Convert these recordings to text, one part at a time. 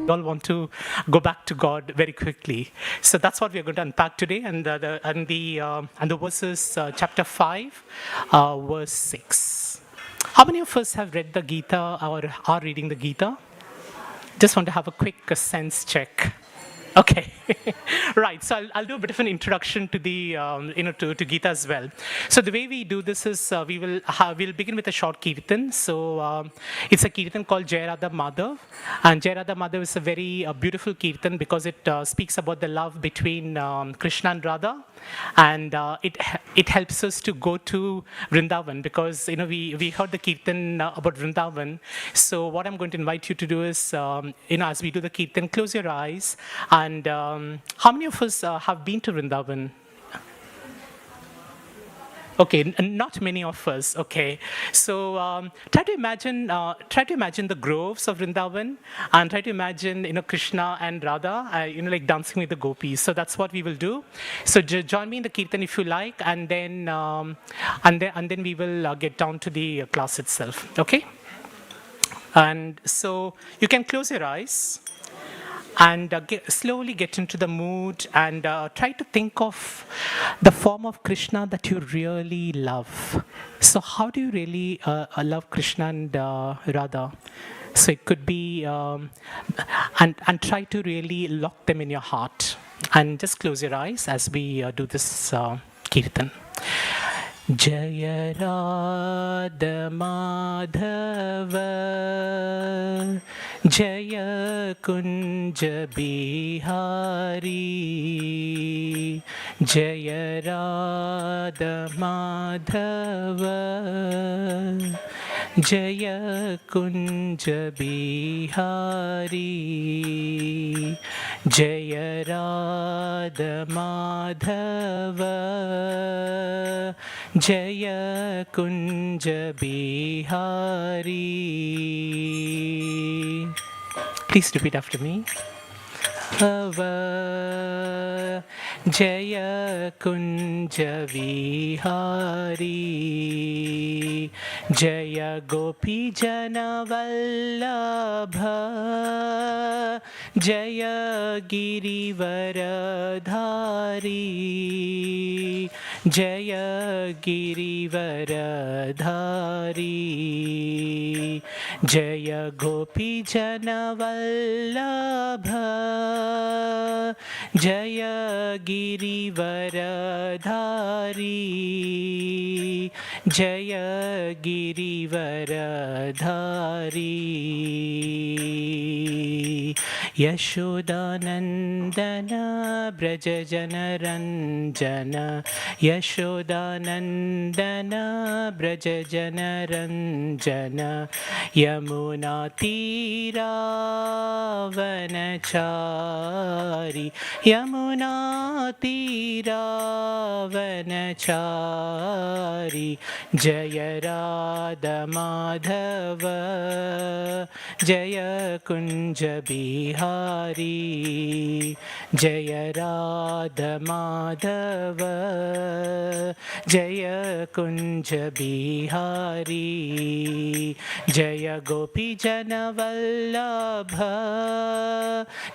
all want to go back to God very quickly. So that's what we're going to unpack today, and the verses, chapter 5, verse 6. How many of us have read the Gita or are reading the Gita? Just want to have a quick sense check. Okay, right. So I'll do a bit of an introduction to the to Gita as well. So the way we do this is we'll begin with a short kirtan. So it's a kirtan called Jai Radha Madhav, and Jai Radha Madhav is a very beautiful kirtan because it speaks about the love between Krishna and Radha, and it helps us to go to Vrindavan because we heard the kirtan about Vrindavan. So what I'm going to invite you to do is as we do the kirtan, close your eyes. And how many of us have been to Vrindavan? Okay, not many of us. Okay, so try to imagine the groves of Vrindavan, and try to imagine Krishna and Radha, like dancing with the gopis. So that's what we will do. So join me in the kirtan if you like, and then we will get down to the class itself. Okay, and so you can close your eyes. And slowly get into the mood and try to think of the form of Krishna that you really love. So how do you really love Krishna and Radha? So it could be, and try to really lock them in your heart. And just close your eyes as we do this kirtan. Jaya Radha Madhava Jaya Kunja Bihari Jaya Radha Madhava Jaya Kunja Bihari Jaya Radha Madhava Jaya Kunja Bihari. Please repeat after me. Hava Jaya Kunja Vihari Jaya Gopi Jana Vallabha Jaya Girivaradhari Jaya Girivaradhari Jaya Gopi Jana Vallabha Jaya Girivaradhari Jaya Girivaradhari Yashodanandana Brajajana Ranjana Yashodanandana Brajajana Ranjana Yamuna Tira Vanachari Yamuna Tira Vanachari Jaya Radha Madhava Jaya Kunja Bihari Jaya Radha Madhava Jaya Kunja Bihari Jaya Gopi Jana Vallabha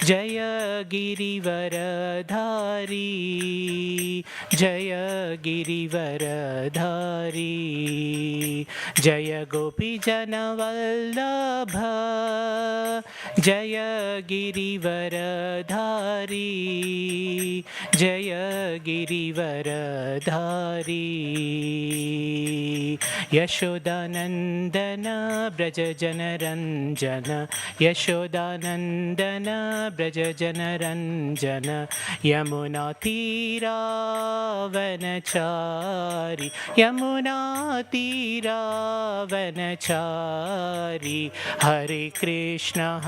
Jaya Girivaradhari Jaya Girivaradhari Jaya Gopi Jana Vallabha Jaya Girivaradhari Jaya Girivaradhari Yashodanandana Brajajana Ranjana Yashodanandana Brajajana Ranjana Yamuna Tira Vanachari Yamuna Tira Vanachari Hare Krishna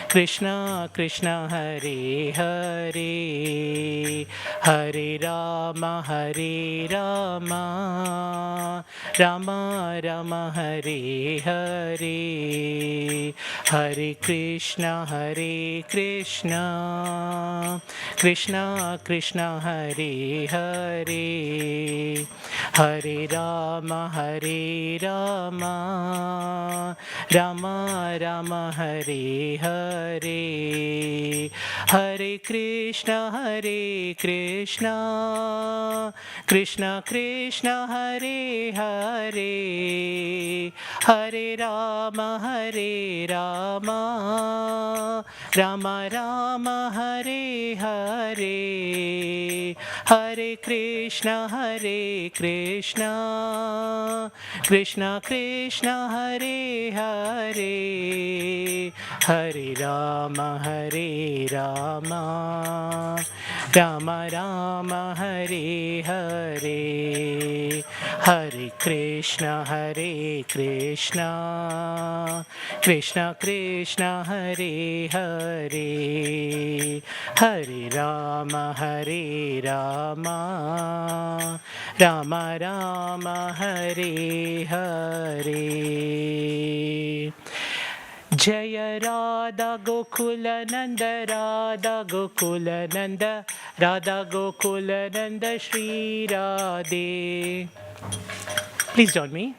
Krishna Krishna Hare Hare Hare Rama, Hare Rama, Rama Rama, Hare Hare, Hare Krishna, Hare Krishna, Krishna Krishna, Hare Hare, Hare Rama, Hare Rama, Rama Rama, Hare Hare, Hare Krishna, Hare Krishna, Krishna Krishna, Hare Hare, Hare Rama, Hare Rama, Rama Rama, Hare Hare, Hare Krishna, Hare Krishna, Krishna Krishna, Hare Hare, Hare Rama, Hare Rama, Rama Rama, Hare Hare, Hare Krishna, Hare Krishna, Krishna Krishna, Hare Hare, Hare Rama, Hare Rama, Rama Rama, Hare Hare. Jaya Radha Gokula Nanda, Radha Gokula Nanda, Radha Gokula Nanda, Shri Radhe. Please join me.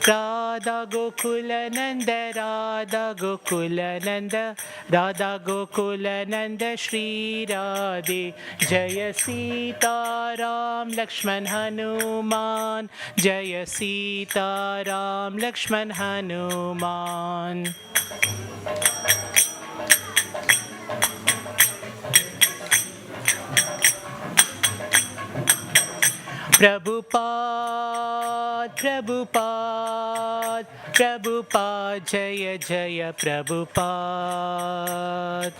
Radha Gokula Nanda, Radha Gokula Nanda, Radha Gokula Nanda, Shri Radhe. Jaya Sita Ram Lakshman Hanuman, Jaya Sita Ram Lakshman Hanuman. Prabhupada, Prabhupada, Prabhupada, Jaya Jaya Prabhupada.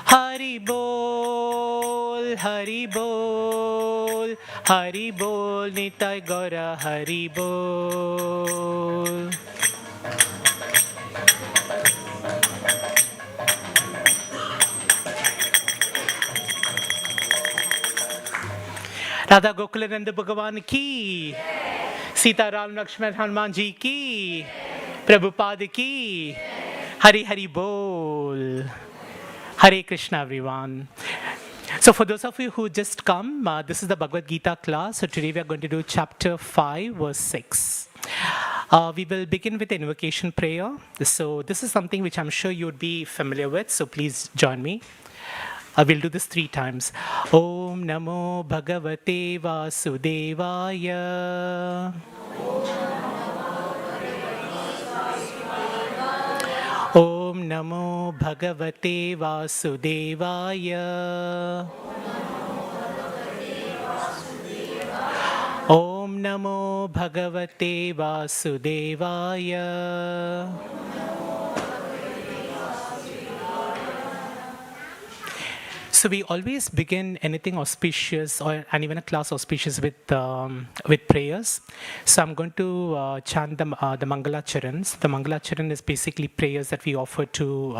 Hari Bol, Hari Bol, Hari Bol, Nitai Gaura, Hari Bol. Radha Gokulanand भगवान की, सीताराम लक्ष्मण हनुमान जी की, प्रभुपाद की, हरि हरि बोल. Hare Krishna, everyone. So for those of you who just come, this is the Bhagavad Gita class. So today we are going to do chapter 5, verse 6. We will begin with the invocation prayer. So this is something which I'm sure you would be familiar with. So please join me. We'll do this 3 times. Om Namo Bhagavate Vasudevaya. Om Namo Bhagavate Vasudevaya. Om Namo Bhagavate Vasudevaya. So we always begin anything auspicious and even a class auspicious with prayers. So I'm going to chant the Mangala Charans. The Mangala Charan is basically prayers that we offer to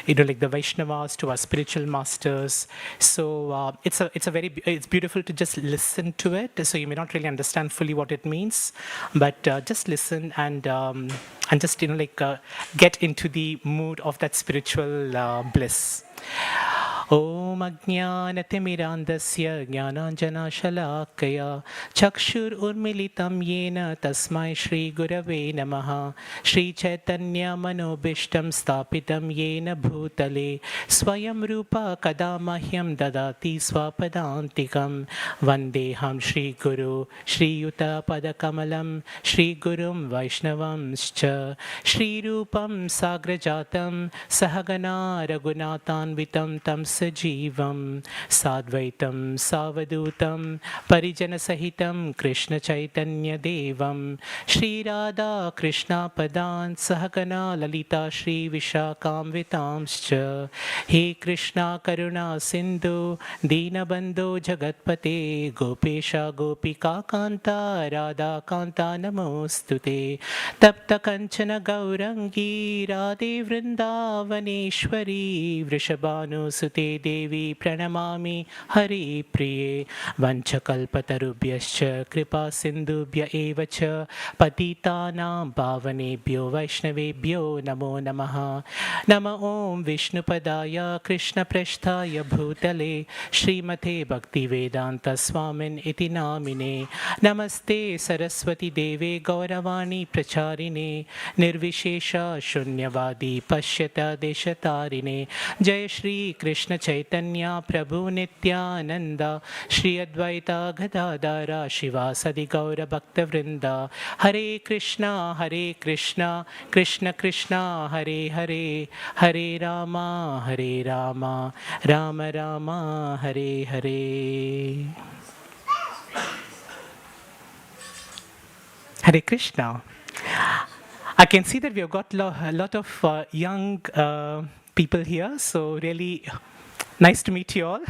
like the Vaishnavas, to our spiritual masters. So it's beautiful to just listen to it. So you may not really understand fully what it means, but just listen and just get into the mood of that spiritual bliss. Om Ajnanatimirandasya Jnananjanashalakaya Chakshur Urmilitam Yena Tasmai Shri Gurave Namaha Shri Chaitanya Manobishtam Stapitam Yena Bhutale Swayam Rupa Kadamahyam Dadati Swapadantikam Vandeham Shri Guru Shri Yuta Padakamalam Shri Gurum Vaishnavamscha Shri Rupam Sagrajatam Sahagana Raghunathan Vitam Tam sajivam sadvaitam savadutam parijana sahitam Krishna Chaitanya Devam Shri Radha Krishna Padan Sahagana Lalita Shri Vishakam Vitamscha He Krishna Karuna Sindhu Dinabandhu Jagatpate Gopesha Gopika Kanta Radha Kanta Namostute Tapta Kanchana Gaurangi Radhe Vrindavaneshwari Vrishabhanu Sute Devi Pranamami Hari Priye Vanchakalpatarubhyascha Kripa Sindhubhya Evacha Patitanam Bhavanebhyo Vaishnavebhyo Namo Namaha Nama Om Vishnupadaya Krishna Prasthaya Bhutale Srimate Bhaktivedanta Swamin Iti Namine Namaste Saraswati Deve Gauravani Pracharine Nirvishesha Shunyavadi Pashyata Deshatarine Jai Shri Krishna Chaitanya Prabhu Nityananda Shri Advaita Gadadara Shiva Sadi Gaura Bhakta Vrinda Hare Krishna Krishna Krishna Hare Hare Hare Rama Rama Rama Hare Hare. Hare Krishna. I can see that we have got a lot of young people here, so really nice to meet you all.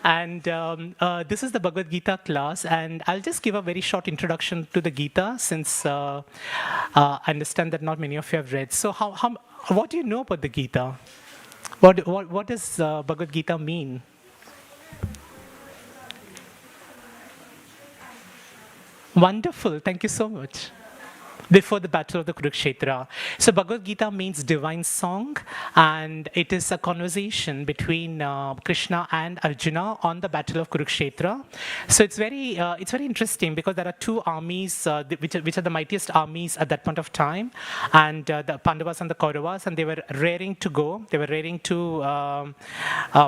And this is the Bhagavad Gita class, and I'll just give a very short introduction to the Gita, since I understand that not many of you have read. So what do you know about the Gita? What does Bhagavad Gita mean? Wonderful, thank you so much. Before the battle of the Kurukshetra. So Bhagavad Gita means divine song, and it is a conversation between Krishna and Arjuna on the battle of Kurukshetra. So it's very interesting, because there are two armies which are the mightiest armies at that point of time, and the Pandavas and the Kauravas, and they were raring to go. They were raring to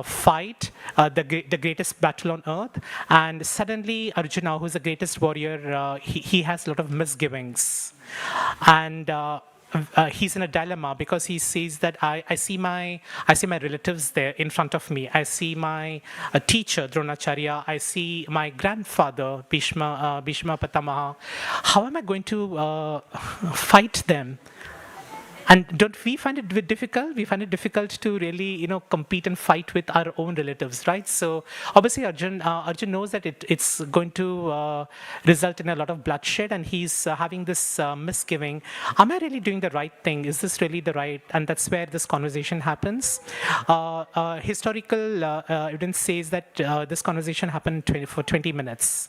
fight the greatest battle on earth. And suddenly Arjuna, who's the greatest warrior, he has a lot of misgivings. And he's in a dilemma, because he sees that I see my relatives there in front of me. I see my teacher Dronacharya. I see my grandfather Bhishma Pitamaha. How am I going to fight them? And don't we find it difficult? We find it difficult to really, compete and fight with our own relatives, right? So obviously Arjun knows that it's going to result in a lot of bloodshed, and he's having this misgiving. Am I really doing the right thing? Is this really the right? And that's where this conversation happens. Historical evidence says that this conversation happened for 20 minutes.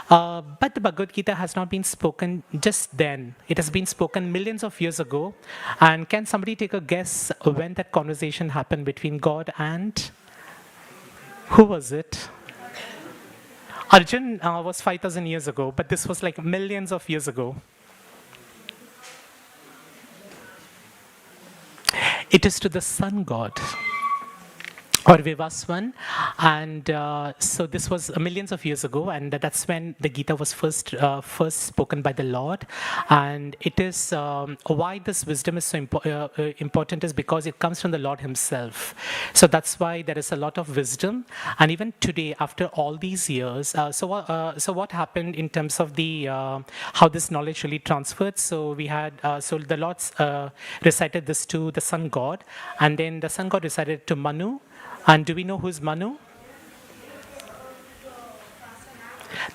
But the Bhagavad Gita has not been spoken just then. It has been spoken millions of years ago. And can somebody take a guess when that conversation happened between God and who was it? Arjun was 5,000 years ago, but this was like millions of years ago. It is to the sun god, or Vivaswan, and so this was millions of years ago, and that's when the Gita was first spoken by the Lord. And it is why this wisdom is so important is because it comes from the Lord Himself. So that's why there is a lot of wisdom. And even today, after all these years, so what happened in terms of the how this knowledge really transferred? So we had so the Lord recited this to the sun god, and then the sun god recited it to Manu. And do we know who's Manu?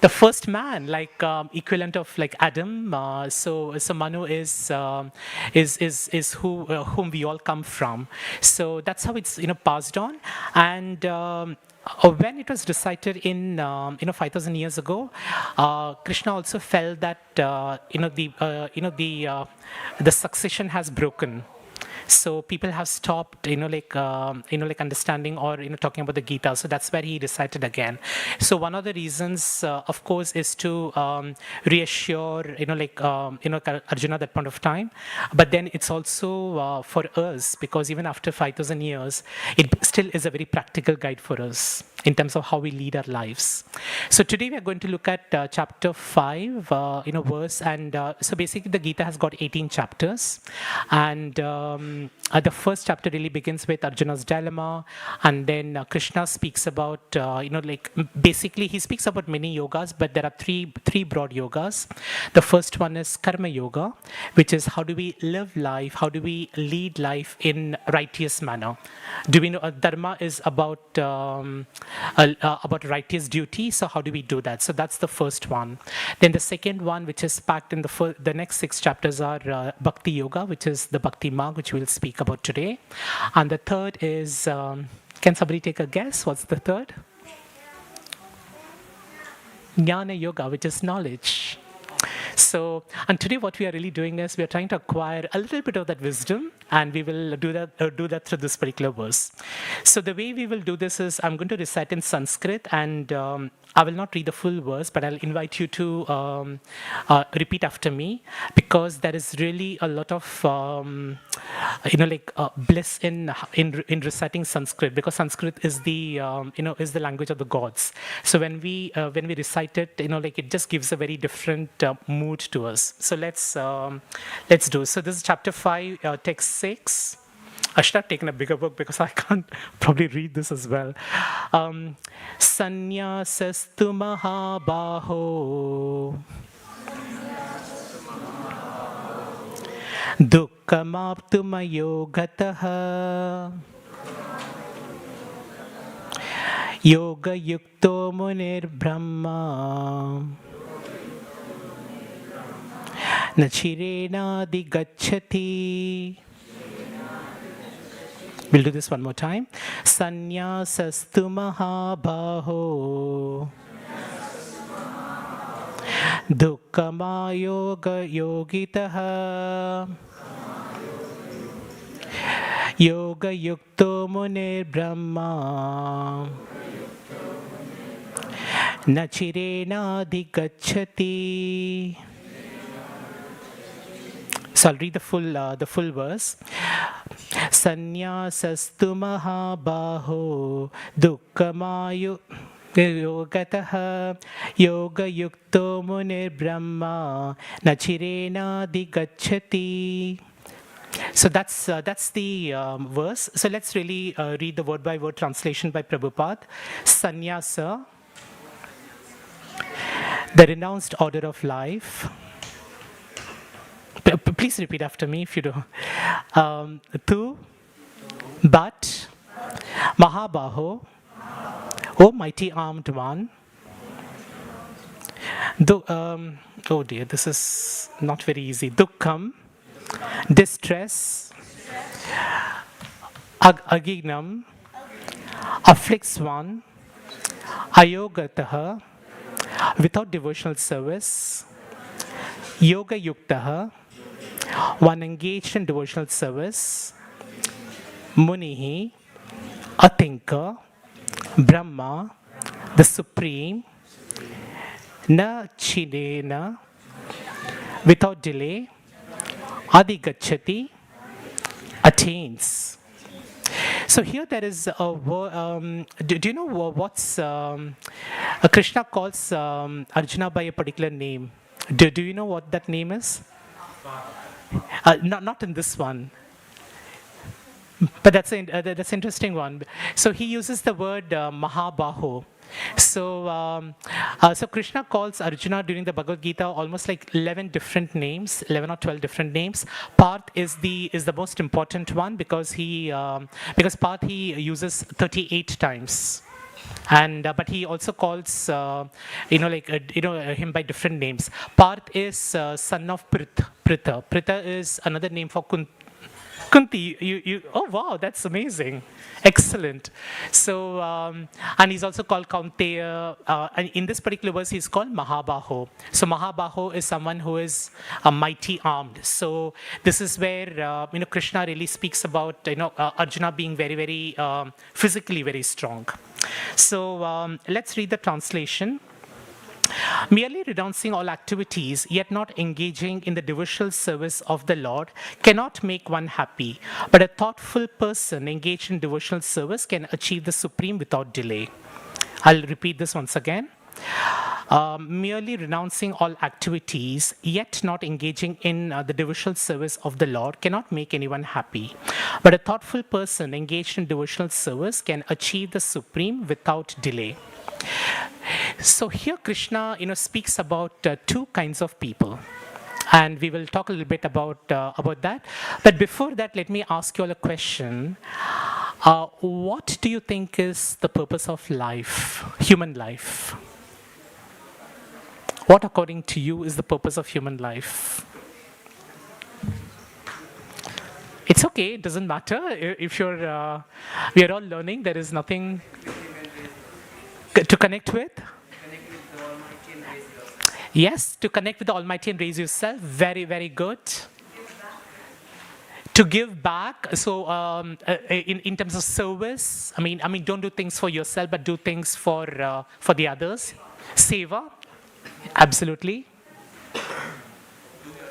The first man, like equivalent of like Adam. So Manu is whom we all come from. So that's how it's passed on. And when it was recited in 5,000 years ago, Krishna also felt that the succession has broken. So people have stopped, understanding or talking about the Gita. So that's where he recited again. So one of the reasons, of course, is to reassure, Arjuna at that point of time. But then it's also for us, because even after 5,000 years, it still is a very practical guide for us in terms of how we lead our lives. So today we are going to look at chapter 5, verse, and so basically the Gita has got 18 chapters, and the first chapter really begins with Arjuna's dilemma, and then Krishna speaks about, basically he speaks about many yogas, but there are three broad yogas. The first one is Karma Yoga, which is how do we live life, how do we lead life in righteous manner. Do we know Dharma is about righteous duty, so how do we do that? So that's the first one. Then the second one, which is packed in the next 6 chapters, are Bhakti Yoga, which is the Bhakti Marg, which we'll speak about today. And the third is, can somebody take a guess? What's the third? Jnana Yoga, which is knowledge. So, and today what we are really doing is we are trying to acquire a little bit of that wisdom, and we will do that through this particular verse. So the way we will do this is I'm going to recite in Sanskrit, and I will not read the full verse, but I'll invite you to repeat after me, because there is really a lot of bliss in reciting Sanskrit, because Sanskrit is the is the language of the gods. So when we recite it, it just gives a very different mood to us. So let's do. So this is chapter 5, text 6. I should have taken a bigger book because I can't probably read this as well. Sanyasastu mahabaho dukkhamaptumayo gataha yoga yukto munir brahma nachirena digacchati. We'll do this one more time. Sanyasastu mahabaho dukkamayoga yogitaha yoga yukto munir brahma nachirena digacchati. So I'll read the full verse. Sanyasastu mahabaho dukkamayo yogataha yoga yukto munir brahma nachirena digacchati. So that's the verse. So let's really read the word by word translation by Prabhupada. Sannyasa, the renounced order of life. Please repeat after me if you do. Tu, but, Mahabaho, O mighty armed one. Oh dear, this is not very easy. Dukkham, distress. Agignam, afflicts one. Ayogataha, without devotional service. Yoga yuktaha, one engaged in devotional service. Munihi, a thinker. Brahma, the supreme. Na chidena, without delay. Adigacchati, attains. So here there is a word. Do you know what's Krishna calls Arjuna by a particular name? Do you know what that name is? Not in this one. But that's an interesting one. So he uses the word Mahabaho. So Krishna calls Arjuna during the Bhagavad Gita almost like 11 different names, 11 or 12 different names. Parth is the most important one because Parth he uses 38 times. And but he also calls him by different names. Parth is son of Pritha. Pritha is another name for Kunti. Oh wow, that's amazing, excellent. So and he's also called Kaunteya. And in this particular verse, he's called Mahabaho. So Mahabaho is someone who is mighty armed. So this is where Krishna really speaks about Arjuna being very very physically very strong. So let's read the translation. Merely renouncing all activities, yet not engaging in the devotional service of the Lord, cannot make one happy. But a thoughtful person engaged in devotional service can achieve the supreme without delay. I'll repeat this once again. merely renouncing all activities, yet not engaging in the devotional service of the Lord cannot make anyone happy. But a thoughtful person engaged in devotional service can achieve the supreme without delay. So here Krishna, speaks about two kinds of people, and we will talk a little bit about that. But before that, let me ask you all a question. What do you think is the purpose of life, human life? What, according to you, is the purpose of human life? It's okay, it doesn't matter. If we are all learning, there is nothing to connect with. Yes, to connect with the Almighty and raise yourself. Very, very good. To give back. So, in terms of service, I mean, don't do things for yourself, but do things for the others. Seva. Absolutely.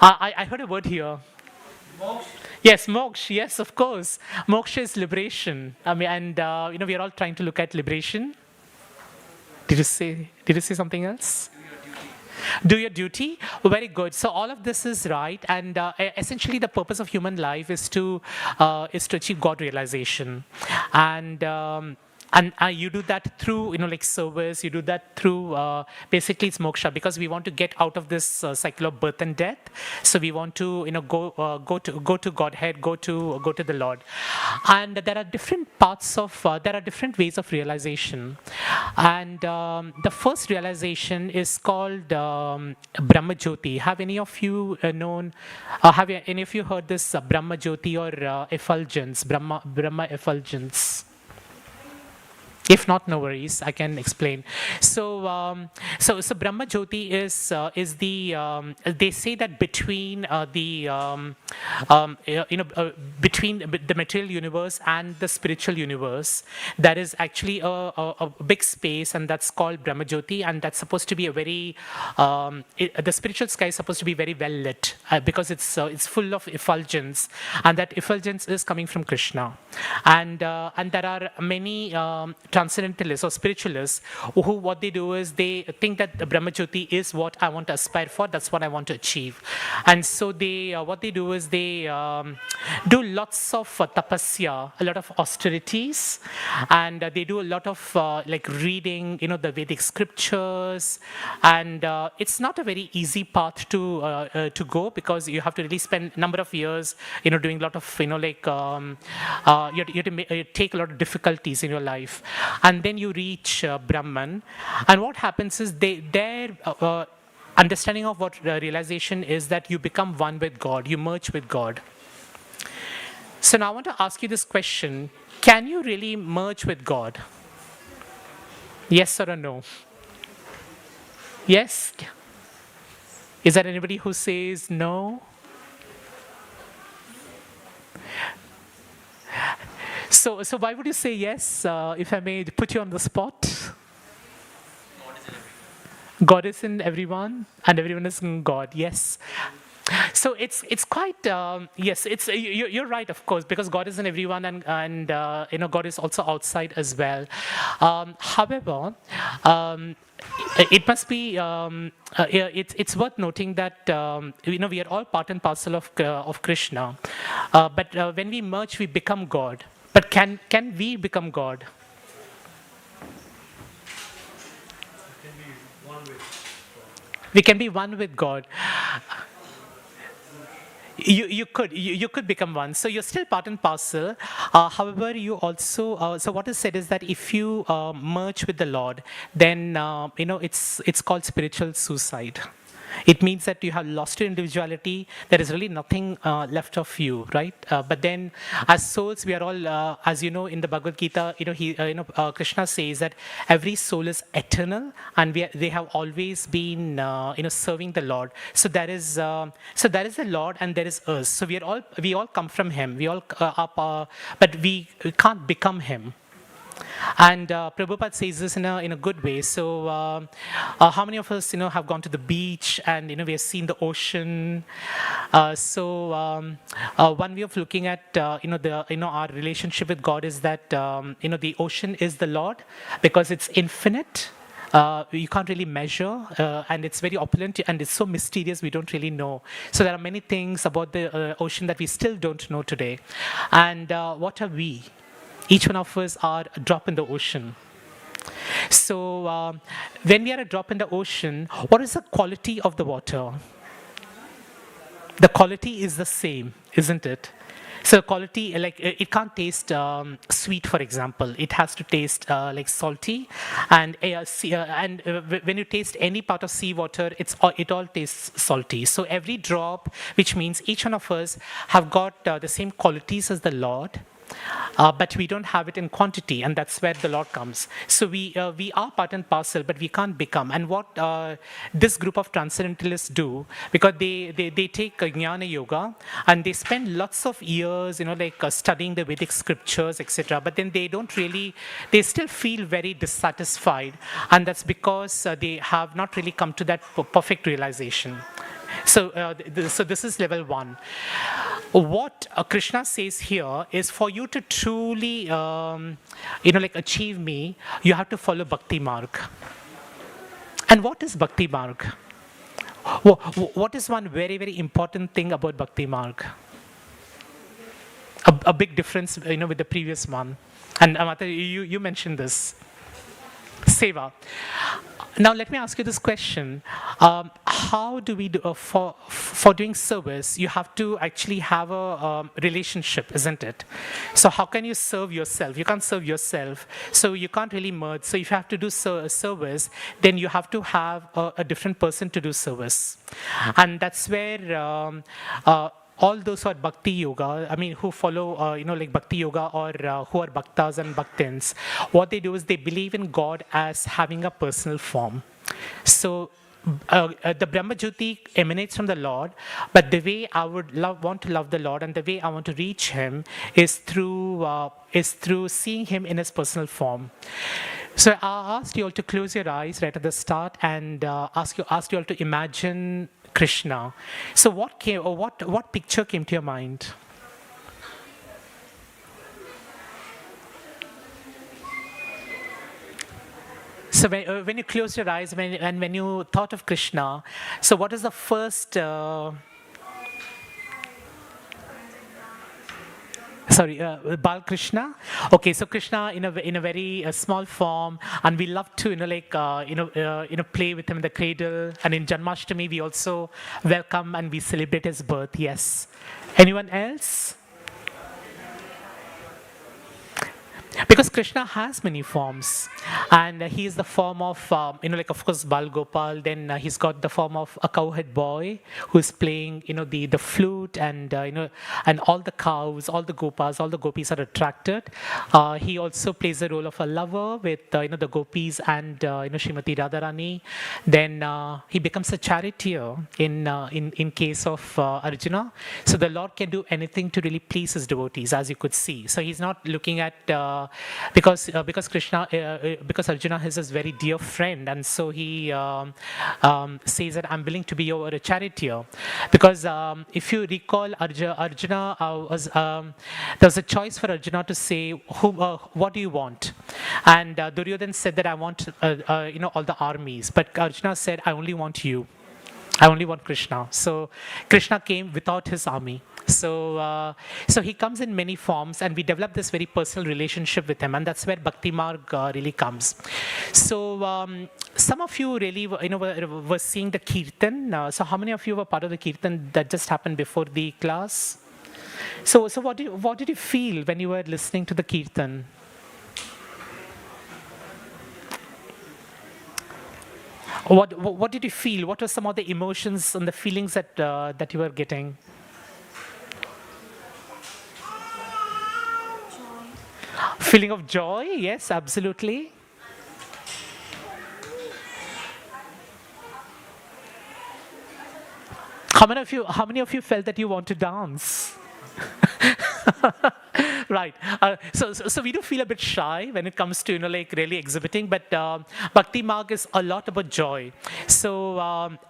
I heard a word here. Yes, moksha. Yes, of course. Moksha is liberation. I mean, and we are all trying to look at liberation. Did you say something else? Do your duty. Very good. So all of this is right, and essentially the purpose of human life is to achieve God realization, and you do that through like service. You do that through basically it's moksha, because we want to get out of this cycle of birth and death. So we want to go to Godhead, go to the Lord, and there are different ways of realization, and the first realization is called Brahma Jyoti. Have any of you have any of you heard this Brahma Jyoti or effulgence, Brahma effulgence? If not, no worries. I can explain. So Brahma Jyoti is the they say that between between the material universe and the spiritual universe, there is actually a big space, and that's called Brahma Jyoti, and that's supposed to be a very the spiritual sky is supposed to be very well lit because it's full of effulgence, and that effulgence is coming from Krishna, and there are many transcendentalists or spiritualists who what they do is they think that the Brahma Jyoti is what I want to aspire for, that's what I want to achieve. And so they what they do is they do lots of tapasya, a lot of austerities, and they do a lot of like reading the Vedic scriptures, and it's not a very easy path to go, because you have to really spend a number of years doing a lot of like you have to take a lot of difficulties in your life, and then you reach Brahman. And what happens is their understanding of what realization is that you become one with God, you merge with God. So now I want to ask you this question: can you really merge with God? Yes or a no? Yes? Is there anybody who says no? So why would you say yes, if I may put you on the spot? God is in everyone, and everyone is in God. Yes. So it's quite yes. It's you're right, of course, because God is in everyone, and God is also outside as well. However, it must be it's worth noting that we are all part and parcel of Krishna, but when we merge, we become God. But can we become God? We can be one with God. You could become one. So you're still part and parcel. However, you also so what is said is that if you merge with the Lord, then it's called spiritual suicide. It means that you have lost your individuality. There is really nothing left of you, right? But then, as souls, we are all, as you know, in the Bhagavad Gita, Krishna says that every soul is eternal, and they have always been, serving the Lord. So there is the Lord, and there is us. So we all come from Him. We all but we can't become Him. And Prabhupada says this in a good way. So how many of us have gone to the beach and we have seen the ocean? One way of looking at our relationship with God is that the ocean is the Lord, because it's infinite. you can't really measure, and it's very opulent and it's so mysterious we don't really know. So there are many things about the ocean that we still don't know today. And what are we? Each one of us are a drop in the ocean. So when we are a drop in the ocean, what is the quality of the water? The quality is the same, isn't it? So quality, like it can't taste sweet, for example. It has to taste like salty, and when you taste any part of seawater, it all tastes salty. So every drop, which means each one of us have got the same qualities as the Lord, but we don't have it in quantity, and that's where the Lord comes. So we are part and parcel, but we can't become. And what this group of transcendentalists do, because they take Jnana Yoga and they spend lots of years, studying the Vedic scriptures, etc. But then they still feel very dissatisfied, and that's because they have not really come to that perfect realization. So this is level one. What Krishna says here is, for you to truly, achieve me, you have to follow Bhakti Marg. And what is Bhakti Marg? What is one very, very important thing about Bhakti Marg? A big difference, with the previous one. And Amata, you mentioned this. Seva. Now let me ask you this question: how do we do for doing service? You have to actually have a relationship, isn't it? So how can you serve yourself? You can't serve yourself, so you can't really merge. So if you have to do service, then you have to have a different person to do service, and that's where. All those who are Bhakti Yoga, who follow, Bhakti Yoga, or who are Bhaktas and Bhaktins, what they do is they believe in God as having a personal form. So the Brahma Jyoti emanates from the Lord, but the way I would want to love the Lord and the way I want to reach Him is through seeing Him in His personal form. So I asked you all to close your eyes right at the start and asked you all to imagine Krishna. So what picture came to your mind? So when you closed your eyes and when you thought of Krishna, so what is the first? Bal Krishna. Okay, so Krishna in a very small form, and we love to play with him in the cradle. And in Janmashtami, we also welcome and we celebrate his birth. Yes. Anyone else? Because Krishna has many forms, and he is the form of, of course, Bal Gopal. Then he's got the form of a cowhead boy who is playing, the flute, and and all the cows, all the gopas, all the gopis are attracted. He also plays the role of a lover with, the gopis and Srimati Radharani. Then he becomes a charioteer in case of Arjuna. So the Lord can do anything to really please his devotees, as you could see. So he's not looking at because Arjuna is his very dear friend, and so he says that I'm willing to be your charioteer. Because if you recall, Arjuna there was a choice for Arjuna to say, what do you want? And Duryodhan said that I want all the armies, but Arjuna said, I only want you. I only want Krishna. So Krishna came without his army. So he comes in many forms, and we develop this very personal relationship with him, and that's where Bhakti Marg really comes. So some of you really were seeing the Kirtan. So how many of you were part of the Kirtan that just happened before the class? So what did you feel when you were listening to the Kirtan? What did you feel? What were some of the emotions and the feelings that you were getting? Feeling of joy, yes, absolutely. How many of you felt that you want to dance? Right. So we do feel a bit shy when it comes to really exhibiting, but Bhakti Marg is a lot about joy. So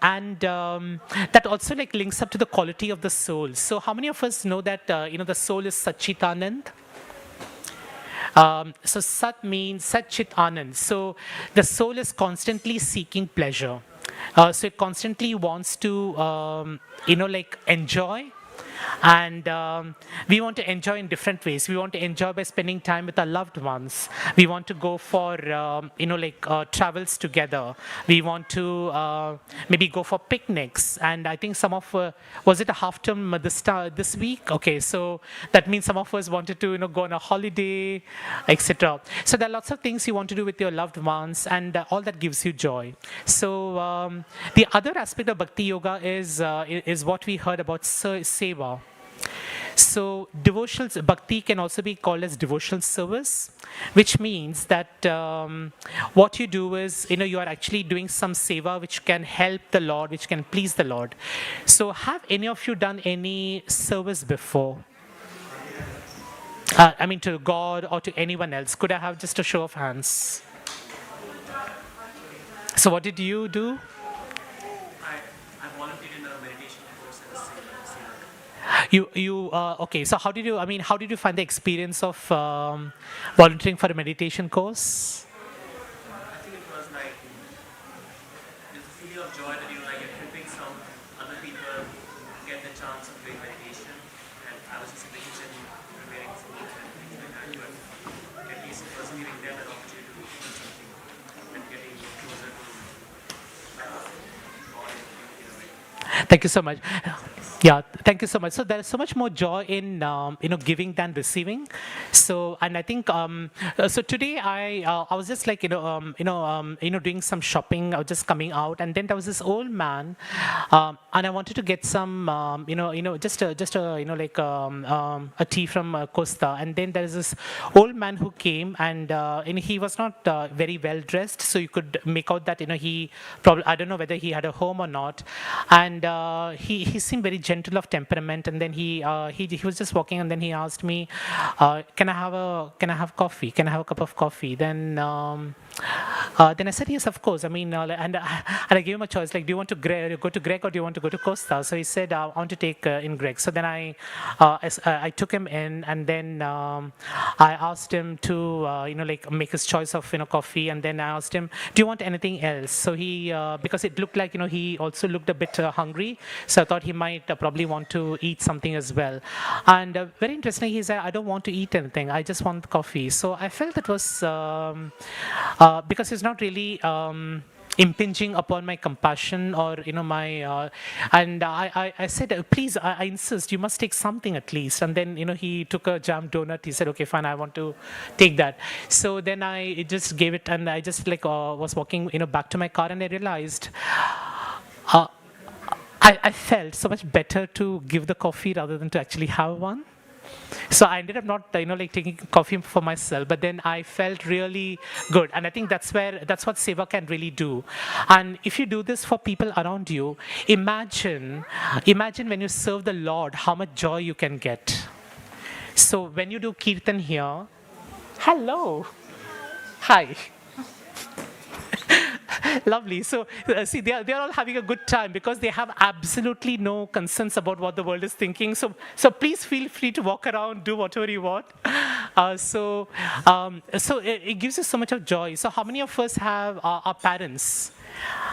that also links up to the quality of the soul. So how many of us know that the soul is Satchitanand? So Sat means Sat Chit Anand. So the soul is constantly seeking pleasure. So it constantly wants to, like enjoy. And we want to enjoy in different ways. We want to enjoy by spending time with our loved ones. We want to go for travels together. We want to maybe go for picnics. And I think some of was it a half term this week? Okay, so that means some of us wanted to go on a holiday, etc. So there are lots of things you want to do with your loved ones, and all that gives you joy. So the other aspect of bhakti yoga is what we heard about seva. So devotional bhakti can also be called as devotional service, which means that what you do is, you are actually doing some seva which can help the Lord, which can please the Lord. So have any of you done any service before? I mean, to God or to anyone else? Could I have just a show of hands? So what did you do? I volunteered in a meditation course and a seminar. You okay? So how did you find the experience of volunteering for a meditation course? I think it was like there's a feeling of joy that you're helping some other people get the chance of doing meditation. And I was just in the kitchen preparing food and things like that. But at least it was giving them an opportunity to do something and getting closer to God in a way. Thank you so much. Yeah, thank you so much. So there is so much more joy in giving than receiving. So, and I think so today I was just like doing some shopping. I was just coming out, and then there was this old man, and I wanted to get some just a tea from Costa. And then there is this old man who came, and he was not very well dressed, so you could make out that he probably, I don't know whether he had a home or not, and he seemed very gentle of temperament. And then he was just walking, and then he asked me, can I have coffee? Can I have a cup of coffee? Then I said, yes, of course. I mean, and I gave him a choice, like, do you want to go to Greg or do you want to go to Costa? So he said, I want to take in Greg. So then I took him in, and then I asked him to make his choice of coffee, and then I asked him, do you want anything else? So he because it looked like he also looked a bit hungry, so I thought he might probably want to eat something as well. And very interesting, he said, I don't want to eat anything, I just want coffee. So I felt it was because it's not really impinging upon my compassion or my and I said, please, I insist, you must take something at least. And then he took a jam donut. He said, okay, fine, I want to take that. So then I just gave it, and I just was walking back to my car, and I realized I felt so much better to give the coffee rather than to actually have one. So I ended up not taking coffee for myself, but then I felt really good. And I think that's what seva can really do. And if you do this for people around you, imagine when you serve the Lord, how much joy you can get. So when you do kirtan here, hello, hi. Lovely. So see, they're all having a good time because they have absolutely no concerns about what the world is thinking. So please feel free to walk around, do whatever you want. So it gives you so much of joy. So how many of us have our parents?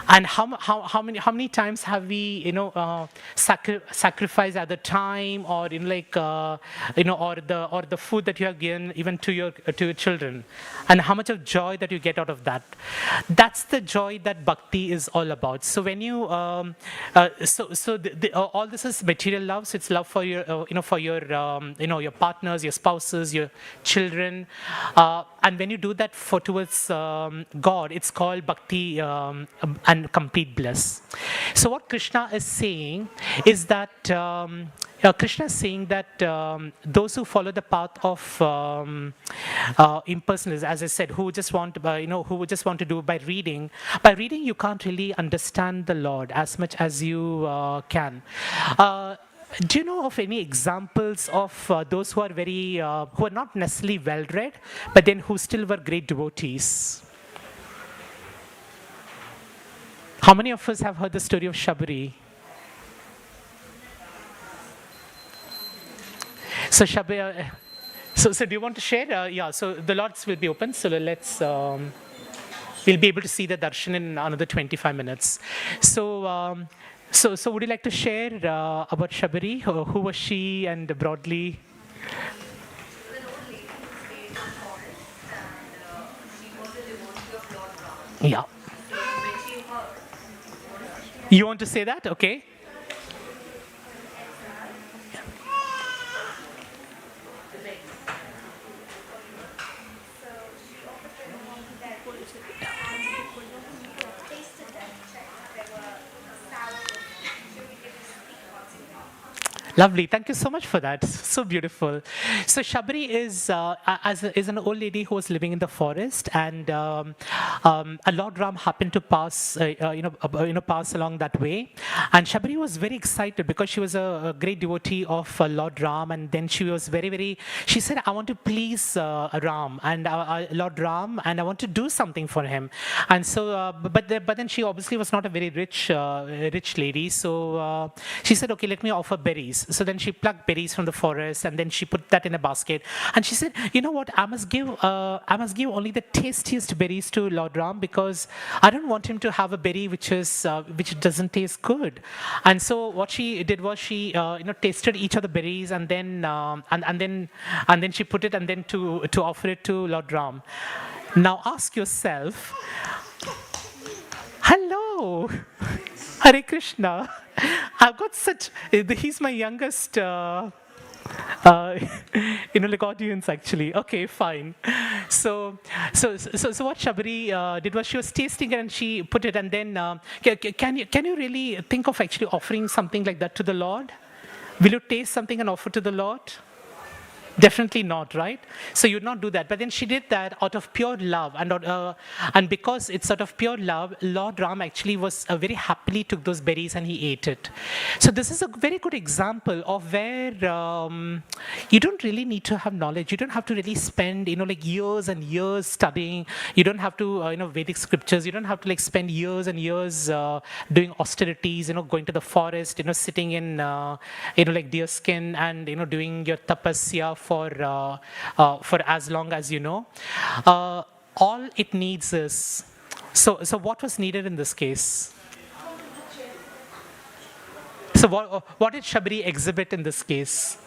And how many times have we sacrificed either time or or the food that you have given even to your children, and how much of joy that you get out of that? That's the joy that bhakti is all about. So when you all this is material love. So it's love for your your partners, your spouses, your children, and when you do that towards God, it's called bhakti and complete bliss. So what Krishna is saying is that Krishna is saying that those who follow the path of impersonalism, as I said, who just want to do by reading you can't really understand the Lord as much as you can. Do you know of any examples of those who are who are not necessarily well read, but then who still were great devotees? How many of us have heard the story of Shabari? So So do you want to share? Yeah, so the lots will be open. So we'll be able to see the darshan in another 25 minutes. So would you like to share about Shabari? Who was she and broadly? Yeah. You want to say that? Okay. Lovely. Thank you so much for that. So beautiful. So Shabari is an old lady who was living in the forest, and a Lord Ram happened to pass along that way, and Shabari was very excited because she was a great devotee of Lord Ram, and then she was very. She said, "I want to please Ram and Lord Ram, and I want to do something for him." And so, but then she obviously was not a very rich lady, so she said, "Okay, let me offer berries." So then she plucked berries from the forest, and then she put that in a basket. And she said, "You know what? I must give only the tastiest berries to Lord Ram because I don't want him to have a berry which doesn't taste good." And so what she did was she tasted each of the berries, and then she put it and then to offer it to Lord Ram. Now ask yourself, hello. Hare Krishna. I've got such. He's my youngest. Like audience actually. Okay, fine. So what Shabari did was she was tasting it and she put it, and then can you really think of actually offering something like that to the Lord? Will you taste something and offer to the Lord? Definitely not, right? So you'd not do that. But then she did that out of pure love, and because it's out of pure love, Lord Ram actually was very happily took those berries and he ate it. So this is a very good example of where you don't really need to have knowledge. You don't have to really spend like years and years studying. You don't have to Vedic scriptures. You don't have to like spend years and years doing austerities. Going to the forest. Sitting in like deer skin and doing your tapasya for as long as you know. All it needs is, so what was needed in this case? So what did Shabari exhibit in this case?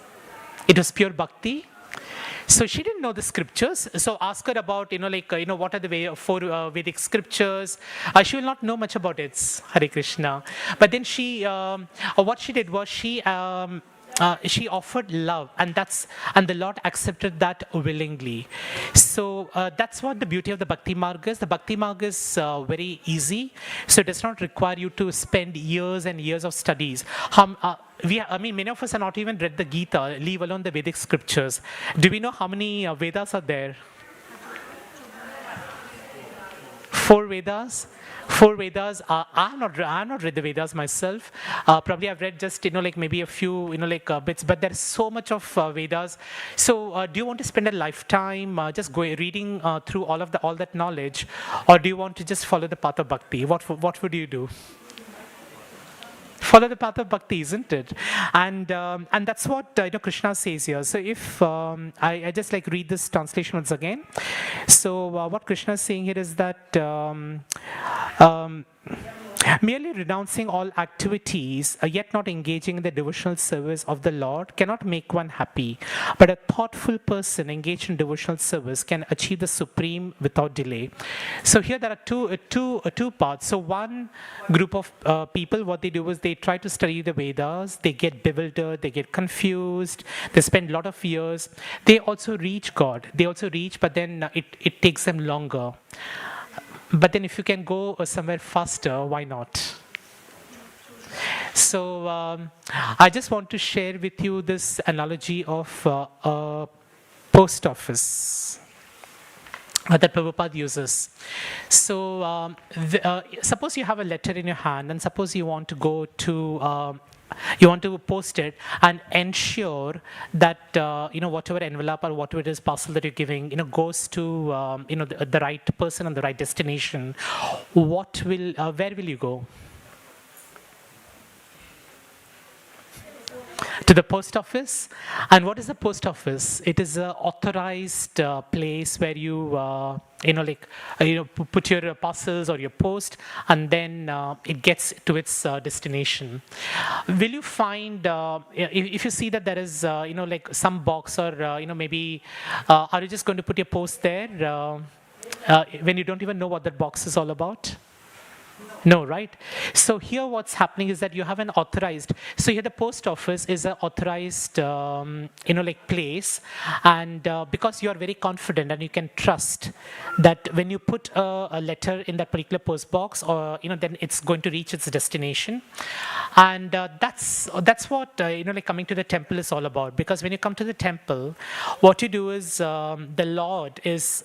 It was pure bhakti. So she didn't know the scriptures. So ask her about, what are the four Vedic scriptures. She will not know much about it, Hare Krishna. But then what she did was she offered love, and the Lord accepted that willingly. So that's what the beauty of the Bhakti Marg is. The Bhakti Marg is very easy, so it does not require you to spend years and years of studies. Many of us have not even read the Gita, leave alone the Vedic scriptures. Do we know how many Vedas are there? 4 Vedas. 4 Vedas. I have not read the Vedas myself. Probably I've read just maybe a few bits, but there's so much of Vedas. So do you want to spend a lifetime just reading through all that knowledge, or do you want to just follow the path of bhakti? What would you do? Follow the path of bhakti, isn't it? And that's what Krishna says here. So if I just read this translation once again. So what Krishna is saying here is that merely renouncing all activities, yet not engaging in the devotional service of the Lord, cannot make one happy. But a thoughtful person engaged in devotional service can achieve the supreme without delay. So here there are two parts. So one group of people, what they do is they try to study the Vedas. They get bewildered. They get confused. They spend a lot of years. They also reach God. But then it takes them longer. But then if you can go somewhere faster, why not? So I just want to share with you this analogy of a post office that Prabhupada uses. So suppose you have a letter in your hand, and suppose you want to go to you want to post it and ensure that whatever envelope or whatever it is parcel that you're giving goes to the right person and the right destination. Where will you go? To the post office. And what is the post office? It is an authorized place where you, put your parcels or your post, and then it gets to its destination. Will you find, if you see that there is, like some box or, maybe, are you just going to put your post there when you don't even know what that box is all about? No, right? So here what's happening is that you have an authorized, so here the post office is an authorized, like place. And because you are very confident and you can trust that when you put a letter in that particular post box, or, then it's going to reach its destination. And that's what, like coming to the temple is all about. Because when you come to the temple, what you do is the Lord is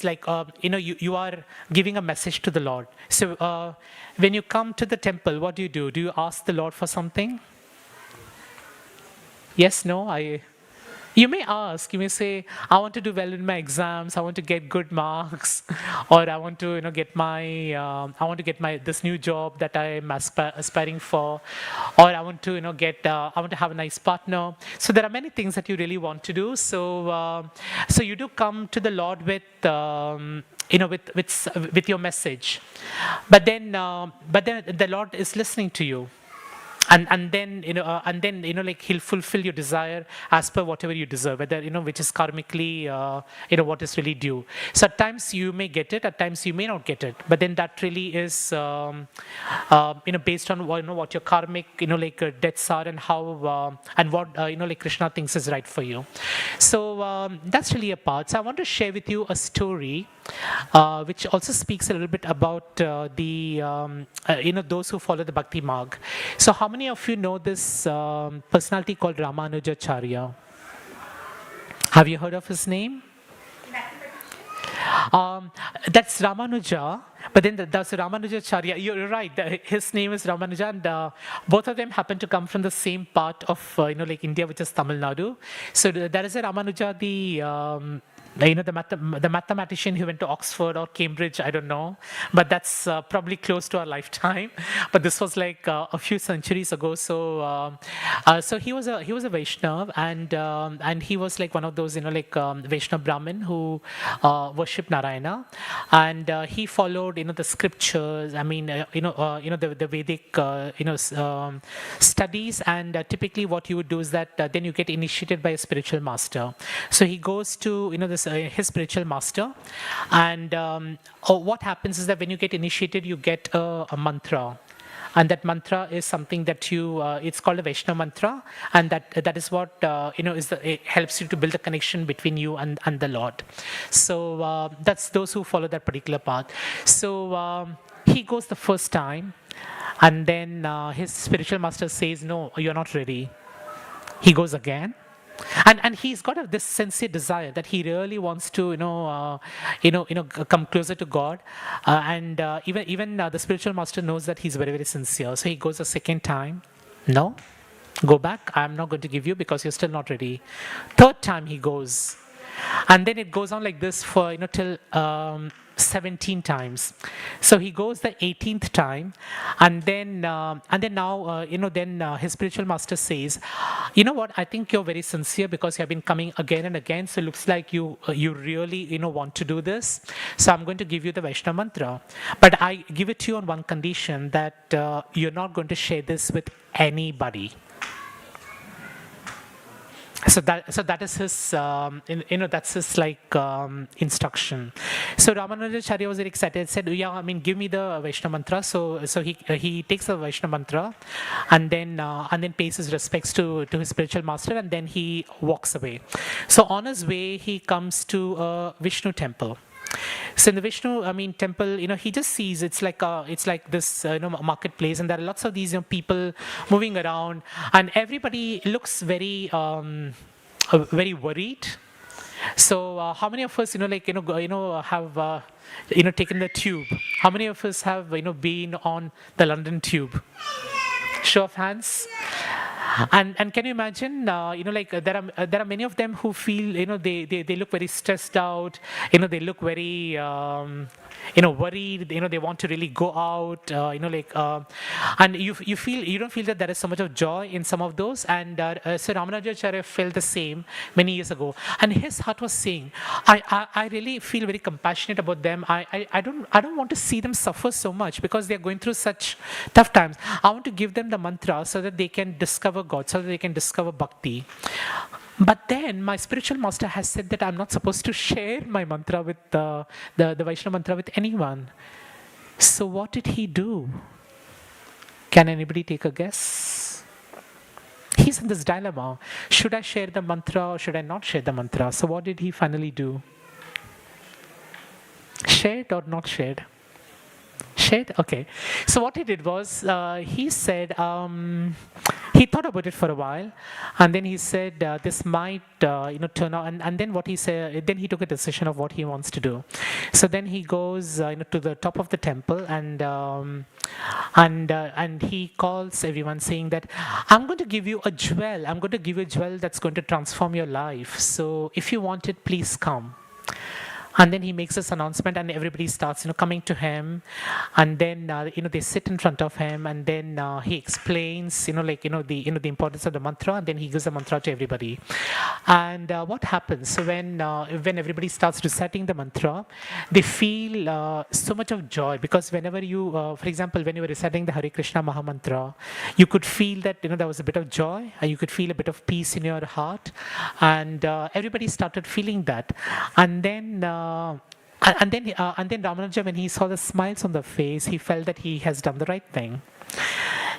like, you are giving a message to the Lord. So when you come to the temple, what do you do? Do you ask the Lord for something? Yes, no? You may ask, you may say, I want to do well in my exams, I want to get good marks, or I want to, get my this new job that I am aspiring for, or I want to, I want to have a nice partner. So there are many things that you really want to do. So you do come to the Lord with, with your message, but then the Lord is listening to you. And then like he'll fulfill your desire as per whatever you deserve, whether which is karmically what is really due. So at times you may get it, at times you may not get it, but then that really is based on what your karmic debts are, and how and what like Krishna thinks is right for you. So that's really a part. So I want to share with you a story which also speaks a little bit about those who follow the Bhakti Marg. So how many of you know this personality called Ramanujacharya? Have you heard of his name? That's Ramanuja, but then that's Ramanujacharya. You're right. His name is Ramanuja, and both of them happen to come from the same part of like India, which is Tamil Nadu. So there is a Ramanuja, the mathematician who went to Oxford or Cambridge, I don't know, but that's probably close to our lifetime. But this was like a few centuries ago. So he was a Vaishnav, and he was like one of those Vaishnav Brahmin who worship Narayana, and he followed the scriptures. I mean the Vedic studies, and typically what you would do is that then you get initiated by a spiritual master. So he goes to this his spiritual master, and what happens is that when you get initiated, you get a mantra. And that mantra is something that it's called a Vaishnava mantra, and that is what it helps you to build a connection between you and the Lord. So that's those who follow that particular path. So he goes the first time, and then his spiritual master says, "No, you're not ready." He goes again. And he's got this sincere desire that he really wants to come closer to God, and even the spiritual master knows that he's very, very sincere. So he goes a second time. No, go back. I'm not going to give you because you're still not ready. Third time he goes, and then it goes on like this for till 17 times. So he goes the 18th time, and then now his spiritual master says, "You know what? I think you're very sincere because you have been coming again and again. So it looks like you really want to do this. So I'm going to give you the Vaishnava mantra, but I give it to you on one condition, that you're not going to share this with anybody." So that is his that's his instruction. So Ramanujacharya was very excited. Said, "Yeah, I mean, give me the Vaishnava mantra." So he takes the Vaishnava mantra, and then pays his respects to his spiritual master, and then he walks away. So on his way, he comes to a Vishnu temple. So in the Vishnu, temple, he just sees it's like this, marketplace, and there are lots of these people moving around, and everybody looks very, very worried. So how many of us, have, taken the tube? How many of us have, been on the London tube? Show of hands. And can you imagine, there are many of them who feel, they look very stressed out, they look very, worried, they want to really go out, and you don't feel that there is so much of joy in some of those. And so Ramanujacharya felt the same many years ago, and his heart was saying, I really feel very compassionate about them. I don't want to see them suffer so much because they're going through such tough times. I want to give them the mantra so that they can discover God, so that they can discover bhakti. But then my spiritual master has said that I'm not supposed to share my mantra with the Vaishnava mantra with anyone. So what did he do? Can anybody take a guess? He's in this dilemma. Should I share the mantra or should I not share the mantra? So what did he finally do? Shared or not shared? Shared? Okay. So what he did was, he said, he thought about it for a while, and then he said, this might, turn out. And then what he said, then he took a decision of what he wants to do. So then he goes, to the top of the temple, and he calls everyone, saying that I'm going to give you a jewel. I'm going to give you a jewel that's going to transform your life. So if you want it, please come. And then he makes this announcement, and everybody starts, coming to him, and then they sit in front of him, and then he explains, the importance of the mantra, and then he gives the mantra to everybody. And what happens? So when everybody starts reciting the mantra, they feel so much of joy, because whenever you, for example, when you were reciting the Hare Krishna Maha Mantra, you could feel that there was a bit of joy, and you could feel a bit of peace in your heart, and everybody started feeling that, and then. And then Ramanuja, when he saw the smiles on the face, he felt that he has done the right thing.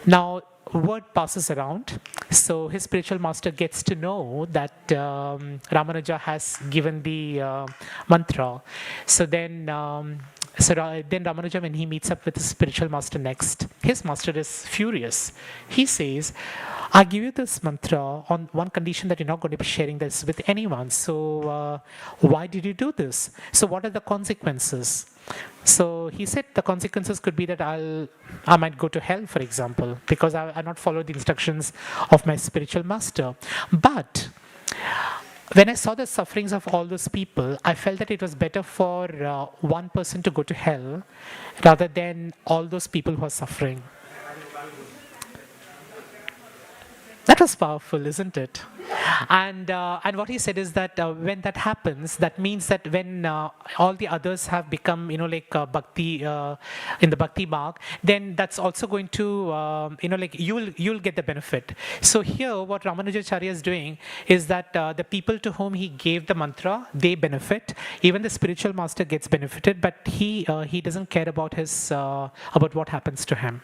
Now, word passes around. So his spiritual master gets to know that Ramanuja has given the mantra. So then Ramanuja, when he meets up with his spiritual master next, his master is furious. He says, I give you this mantra on one condition, that you're not going to be sharing this with anyone. So why did you do this? So what are the consequences? So he said the consequences could be that I might go to hell, for example, because I not followed the instructions of my spiritual master. But when I saw the sufferings of all those people, I felt that it was better for one person to go to hell rather than all those people who are suffering. That was powerful, isn't it? And what he said is that when that happens, that means that when all the others have become, bhakti in the bhakti mark, then that's also going to, you'll get the benefit. So here, what Ramanujacharya is doing is that the people to whom he gave the mantra, they benefit. Even the spiritual master gets benefited, but he doesn't care about about what happens to him.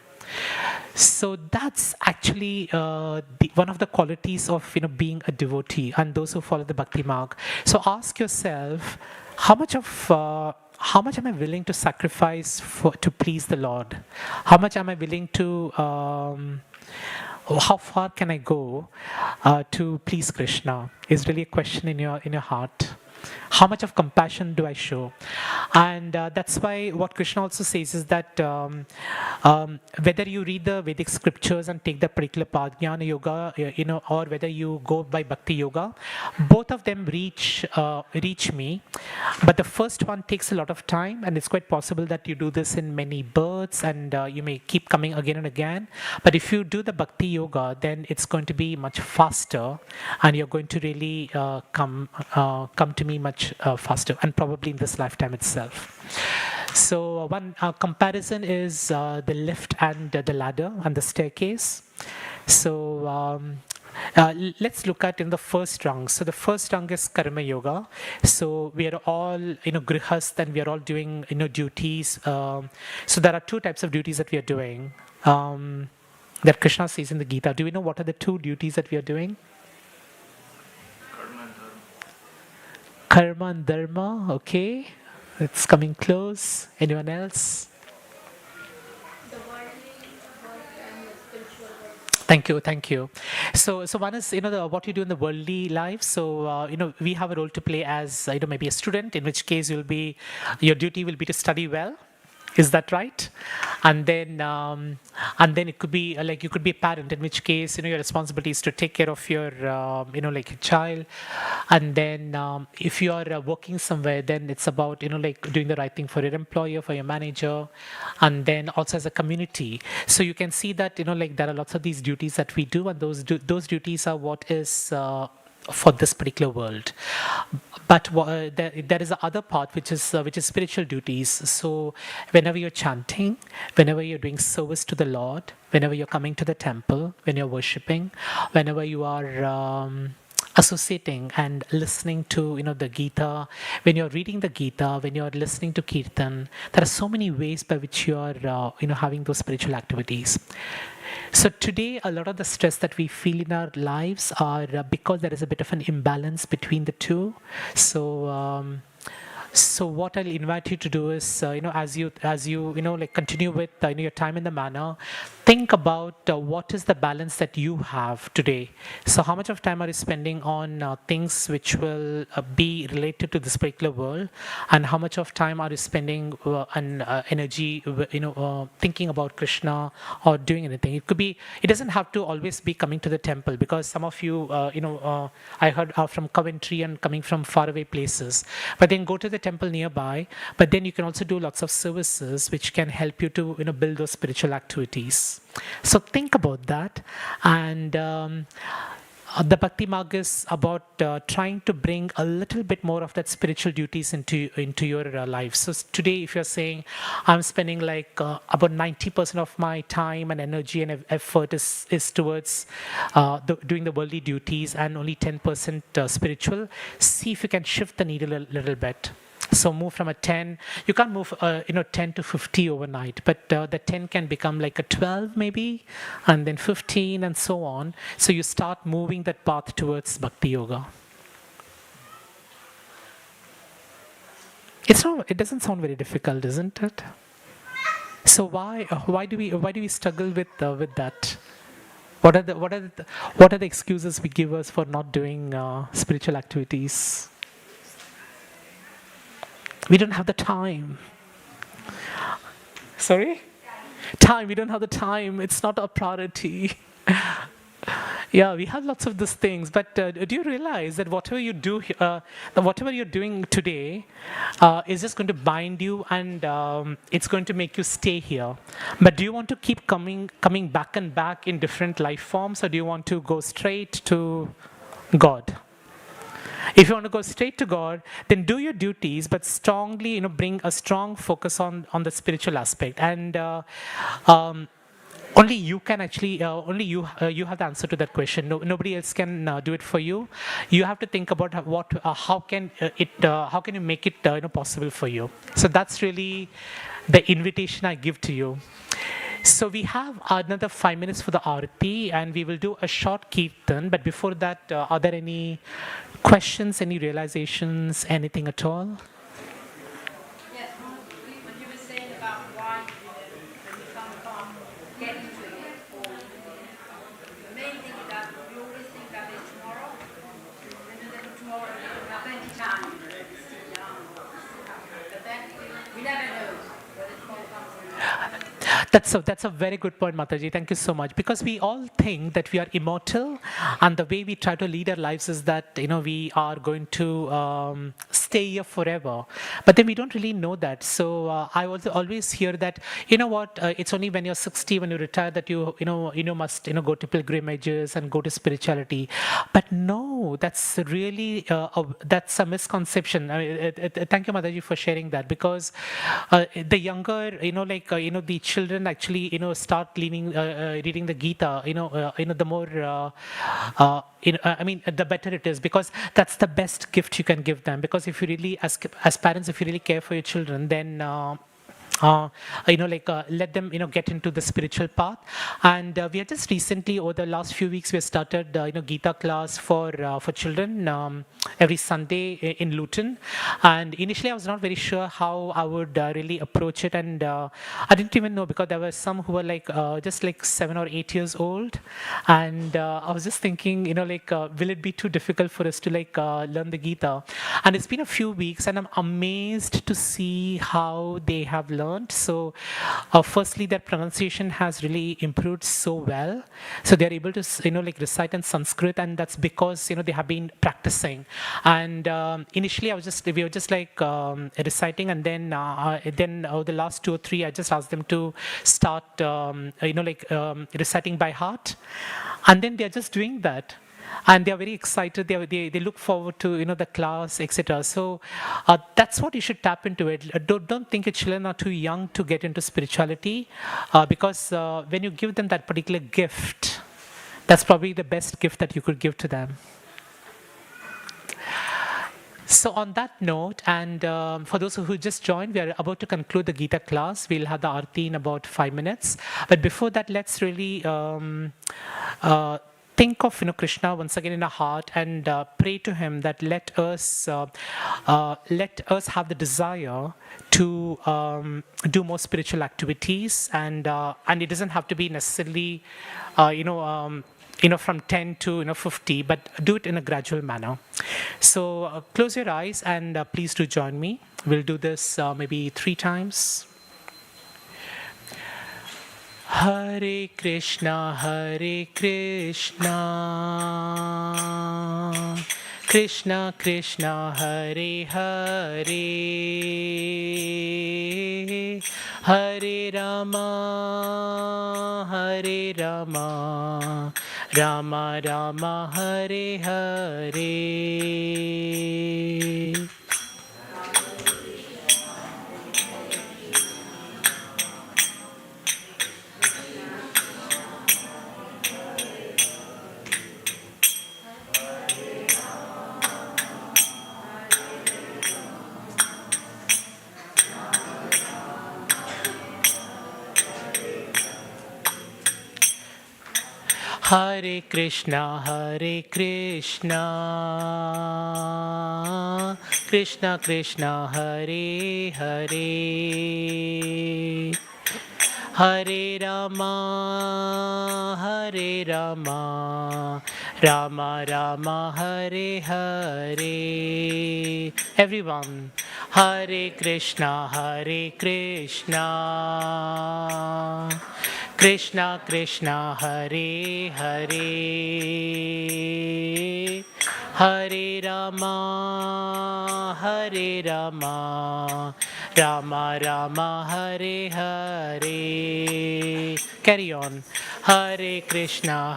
So that's actually one of the qualities of being a devotee and those who follow the bhakti marg. So ask yourself, how much am I willing to sacrifice to please the Lord? How much am I willing to? How far can I go to please Krishna? Is really a question in your heart. How much of compassion do I show? And that's why what Krishna also says is that whether you read the Vedic scriptures and take the particular path, Jnana Yoga, or whether you go by Bhakti Yoga, both of them reach me. But the first one takes a lot of time, and it's quite possible that you do this in many births, and you may keep coming again and again. But if you do the Bhakti Yoga, then it's going to be much faster, and you're going to really come to me much faster, and probably in this lifetime itself. So one comparison is the lift and the ladder and the staircase. So let's look at in the first rung. So the first rung is Karma Yoga. So we are all grihast, and we are all doing duties. So there are two types of duties that we are doing. That Krishna says in the Gita. Do we know what are the two duties that we are doing? Karma and Dharma, okay. It's coming close. Anyone else? The worldly work and the spiritual work. Thank you. So one is what you do in the worldly life. So we have a role to play as maybe a student, in which case your duty will be to study well. Is that right? And then it could be like you could be a parent, in which case your responsibility is to take care of your like your child. And then if you are working somewhere, then it's about like doing the right thing for your employer, for your manager, and then also as a community. So you can see that like there are lots of these duties that we do, and those duties are what is for this particular world. But there is the other part, which is spiritual duties. So whenever you're chanting, whenever you're doing service to the Lord, whenever you're coming to the temple, when you're worshiping, whenever you are associating and listening to the Gita, when you're reading the Gita, when you're listening to Kirtan, there are so many ways by which you are having those spiritual activities. So today, a lot of the stress that we feel in our lives are because there is a bit of an imbalance between the two. So what I'll invite you to do is, as you like continue with your time in the manor, think about what is the balance that you have today. So how much of time are you spending on things which will be related to this particular world, and how much of time are you spending on energy, thinking about Krishna or doing anything? It could be. It doesn't have to always be coming to the temple, because some of you, I heard are from Coventry and coming from faraway places. But then go to the temple nearby. But then you can also do lots of services which can help you to build those spiritual activities. So think about that. And the Bhakti Marg is about trying to bring a little bit more of that spiritual duties into your life. So today, if you're saying, I'm spending like about 90% of my time and energy and effort is towards doing the worldly duties, and only 10% spiritual, see if you can shift the needle a little bit. So move from a 10. You can't move 10 to 50 overnight, but the 10 can become like a 12 maybe, and then 15 and so on. So you start moving that path towards Bhakti Yoga. It doesn't sound very difficult, isn't it? So why do we struggle with that? What are the excuses we give us for not doing spiritual activities? We don't have the time. Sorry? Time. We don't have the time. It's not a priority. Yeah, we have lots of these things, but do you realize that whatever you do, whatever you're doing today, is just going to bind you, and it's going to make you stay here. But do you want to keep coming back and back in different life forms, or do you want to go straight to God? If you want to go straight to God, then do your duties, but strongly, bring a strong focus on the spiritual aspect. And only you can actually, only you have the answer to that question. Nobody else can do it for you. You have to think about how can you make it possible for you. So that's really the invitation I give to you. So we have another 5 minutes for the Aarti, and we will do a short Kirtan. But before that, are there any questions, any realizations, anything at all? Yes, when you were saying about why when you come from getting to it, the main thing is that we always think that it's tomorrow, and then tomorrow we have plenty of time. But then we never know where the tomorrow comes from. That's a very good point, Mataji. Thank you so much. Because we all think that we are immortal, and the way we try to lead our lives is that we are going to stay here forever. But then we don't really know that. So I also always hear that it's only when you're 60, when you retire, that you must go to pilgrimages and go to spirituality. But no, that's really that's a misconception. Thank you, Mataji, for sharing that, because the younger the children actually start reading the Gita, the more the better it is, because that's the best gift you can give them. Because if you really, as parents, if you really care for your children, then let them get into the spiritual path. And we have just recently, over the last few weeks, we have started Gita class for children every Sunday in Luton. And initially I was not very sure how I would really approach it, and I didn't even know, because there were some who were just 7 or 8 years old, and I was just thinking will it be too difficult for us to learn the Gita? And it's been a few weeks, and I'm amazed to see how they have learned learned. So, firstly, their pronunciation has really improved so well. So they're able to, like recite in Sanskrit, and that's because they have been practicing. And initially, we were just like reciting, and then over the last 2 or 3, I just asked them to start, reciting by heart, and then they're just doing that. And they are very excited. They look forward to the class, etc. So that's what you should tap into it. Don't think your children are too young to get into spirituality, because when you give them that particular gift, that's probably the best gift that you could give to them. So on that note, and for those who just joined, we are about to conclude the Gita class. We'll have the Aarti in about 5 minutes. But before that, let's really think of Krishna once again in our heart, and pray to him that let us have the desire to do more spiritual activities, and it doesn't have to be necessarily from 10 to 50, but do it in a gradual manner. So close your eyes and please do join me. We'll do this maybe 3 times. Hare Krishna, Krishna Krishna, Hare Hare, Hare Rama, Rama Rama, Hare Hare. Hare Krishna, Krishna Krishna, Hare Hare, Hare Rama, Rama Rama, Hare Hare. Everyone, Hare Krishna, Krishna Krishna, Hare Hare, Hare Rama, Rama Rama, Hare Hare. Carry on. Hare Krishna,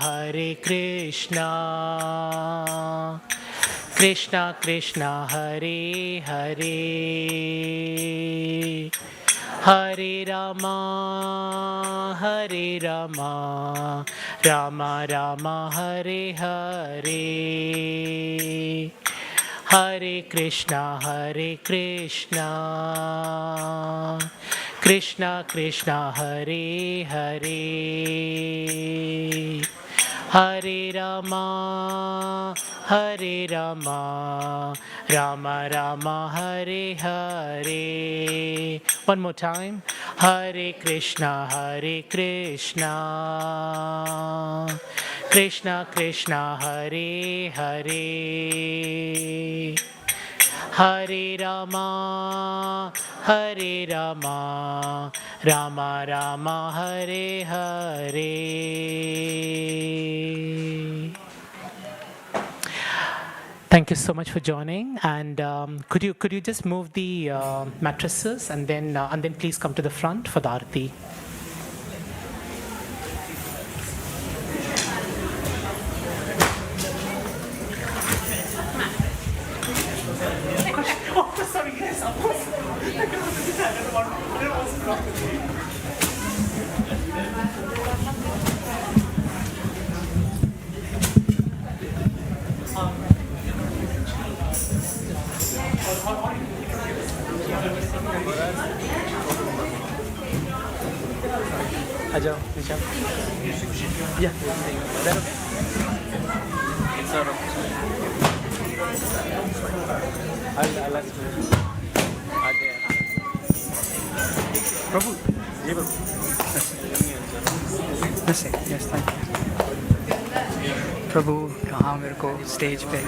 Krishna Krishna, Hare Hare, Hare Rama, Rama Rama, Hare Hare. Hare Krishna, Krishna Krishna, Hare Hare, Hare Rama, Rama Rama, Hare Hare. One more time. Hare Krishna, Krishna Krishna, Hare Hare, Hare Rama, Rama Rama, Hare Hare. Thank you so much for joining. And could you just move the mattresses and then please come to the front for the Aarti. Ajo, Nisham. Yeah. I'll ask you. Prabhu, yes, thank you. प्रभु कहाँ मेरे को stage पे